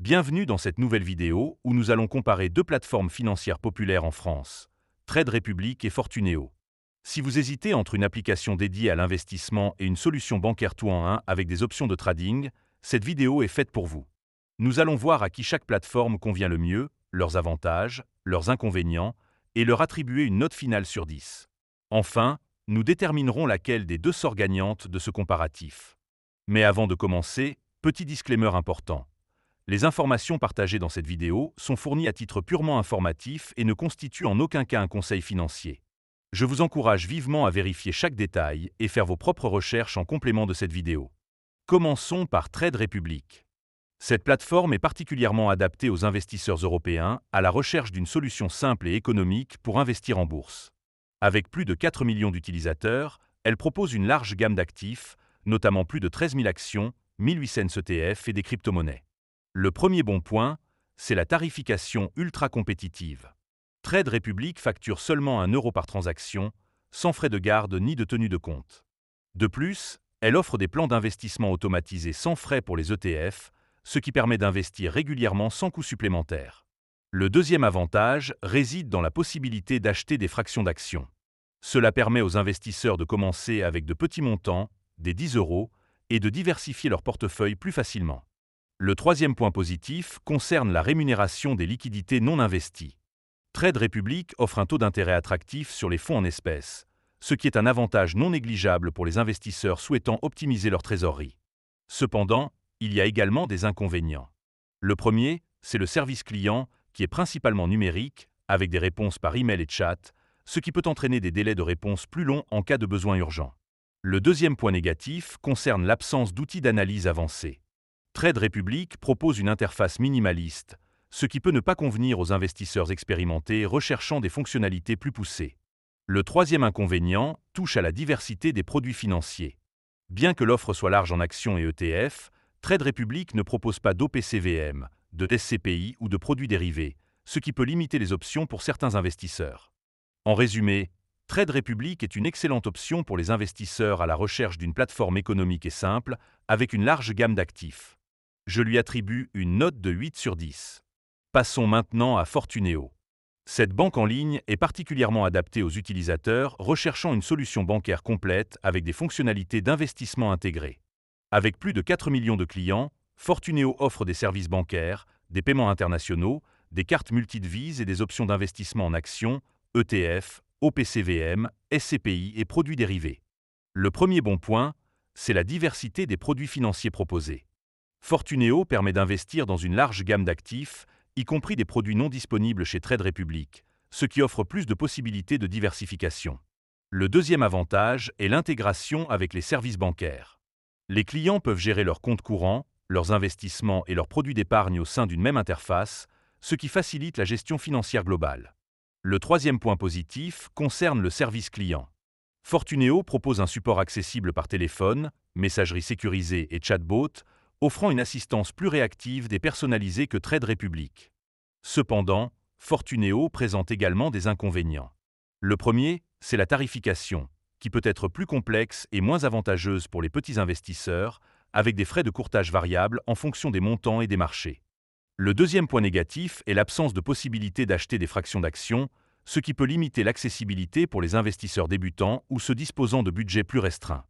Bienvenue dans cette nouvelle vidéo où nous allons comparer deux plateformes financières populaires en France, Trade Republic et Fortuneo. Si vous hésitez entre une application dédiée à l'investissement et une solution bancaire tout en un avec des options de trading, cette vidéo est faite pour vous. Nous allons voir à qui chaque plateforme convient le mieux, leurs avantages, leurs inconvénients, et leur attribuer une note finale sur 10. Enfin, nous déterminerons laquelle des deux sort gagnante de ce comparatif. Mais avant de commencer, petit disclaimer important. Les informations partagées dans cette vidéo sont fournies à titre purement informatif et ne constituent en aucun cas un conseil financier. Je vous encourage vivement à vérifier chaque détail et faire vos propres recherches en complément de cette vidéo. Commençons par Trade Republic. Cette plateforme est particulièrement adaptée aux investisseurs européens à la recherche d'une solution simple et économique pour investir en bourse. Avec plus de 4 millions d'utilisateurs, elle propose une large gamme d'actifs, notamment plus de 13 000 actions, 1800 ETF et des crypto-monnaies. Le premier bon point, c'est la tarification ultra compétitive. Trade Republic facture seulement 1 euro par transaction, sans frais de garde ni de tenue de compte. De plus, elle offre des plans d'investissement automatisés sans frais pour les ETF, ce qui permet d'investir régulièrement sans coût supplémentaire. Le deuxième avantage réside dans la possibilité d'acheter des fractions d'actions. Cela permet aux investisseurs de commencer avec de petits montants, des 10 euros, et de diversifier leur portefeuille plus facilement. Le troisième point positif concerne la rémunération des liquidités non investies. Trade Republic offre un taux d'intérêt attractif sur les fonds en espèces, ce qui est un avantage non négligeable pour les investisseurs souhaitant optimiser leur trésorerie. Cependant, il y a également des inconvénients. Le premier, c'est le service client, qui est principalement numérique, avec des réponses par email et chat, ce qui peut entraîner des délais de réponse plus longs en cas de besoin urgent. Le deuxième point négatif concerne l'absence d'outils d'analyse avancés. Trade Republic propose une interface minimaliste, ce qui peut ne pas convenir aux investisseurs expérimentés recherchant des fonctionnalités plus poussées. Le troisième inconvénient touche à la diversité des produits financiers. Bien que l'offre soit large en actions et ETF, Trade Republic ne propose pas d'OPCVM, de SCPI ou de produits dérivés, ce qui peut limiter les options pour certains investisseurs. En résumé, Trade Republic est une excellente option pour les investisseurs à la recherche d'une plateforme économique et simple, avec une large gamme d'actifs. Je lui attribue une note de 8 sur 10. Passons maintenant à Fortuneo. Cette banque en ligne est particulièrement adaptée aux utilisateurs recherchant une solution bancaire complète avec des fonctionnalités d'investissement intégrées. Avec plus de 4 millions de clients, Fortuneo offre des services bancaires, des paiements internationaux, des cartes multidevises et des options d'investissement en actions, ETF, OPCVM, SCPI et produits dérivés. Le premier bon point, c'est la diversité des produits financiers proposés. Fortuneo permet d'investir dans une large gamme d'actifs, y compris des produits non disponibles chez Trade Republic, ce qui offre plus de possibilités de diversification. Le deuxième avantage est l'intégration avec les services bancaires. Les clients peuvent gérer leurs comptes courants, leurs investissements et leurs produits d'épargne au sein d'une même interface, ce qui facilite la gestion financière globale. Le troisième point positif concerne le service client. Fortuneo propose un support accessible par téléphone, messagerie sécurisée et chatbot, offrant une assistance plus réactive et personnalisée que Trade Republic. Cependant, Fortuneo présente également des inconvénients. Le premier, c'est la tarification, qui peut être plus complexe et moins avantageuse pour les petits investisseurs, avec des frais de courtage variables en fonction des montants et des marchés. Le deuxième point négatif est l'absence de possibilité d'acheter des fractions d'actions, ce qui peut limiter l'accessibilité pour les investisseurs débutants ou ceux disposant de budgets plus restreints.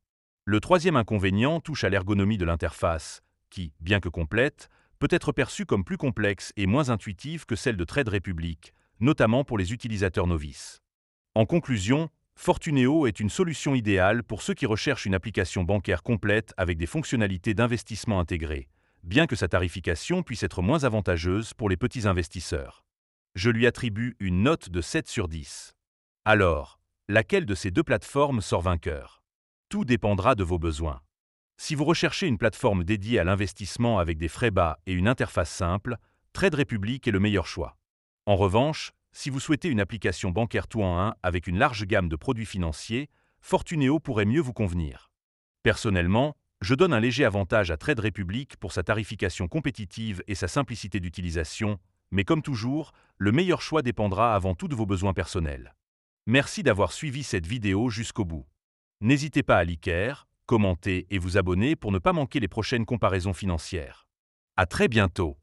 Le troisième inconvénient touche à l'ergonomie de l'interface, qui, bien que complète, peut être perçue comme plus complexe et moins intuitive que celle de Trade Republic, notamment pour les utilisateurs novices. En conclusion, Fortuneo est une solution idéale pour ceux qui recherchent une application bancaire complète avec des fonctionnalités d'investissement intégrées, bien que sa tarification puisse être moins avantageuse pour les petits investisseurs. Je lui attribue une note de 7 sur 10. Alors, laquelle de ces deux plateformes sort vainqueur? Tout dépendra de vos besoins. Si vous recherchez une plateforme dédiée à l'investissement avec des frais bas et une interface simple, Trade Republic est le meilleur choix. En revanche, si vous souhaitez une application bancaire tout en un avec une large gamme de produits financiers, Fortuneo pourrait mieux vous convenir. Personnellement, je donne un léger avantage à Trade Republic pour sa tarification compétitive et sa simplicité d'utilisation, mais comme toujours, le meilleur choix dépendra avant tout de vos besoins personnels. Merci d'avoir suivi cette vidéo jusqu'au bout. N'hésitez pas à liker, commenter et vous abonner pour ne pas manquer les prochaines comparaisons financières. À très bientôt.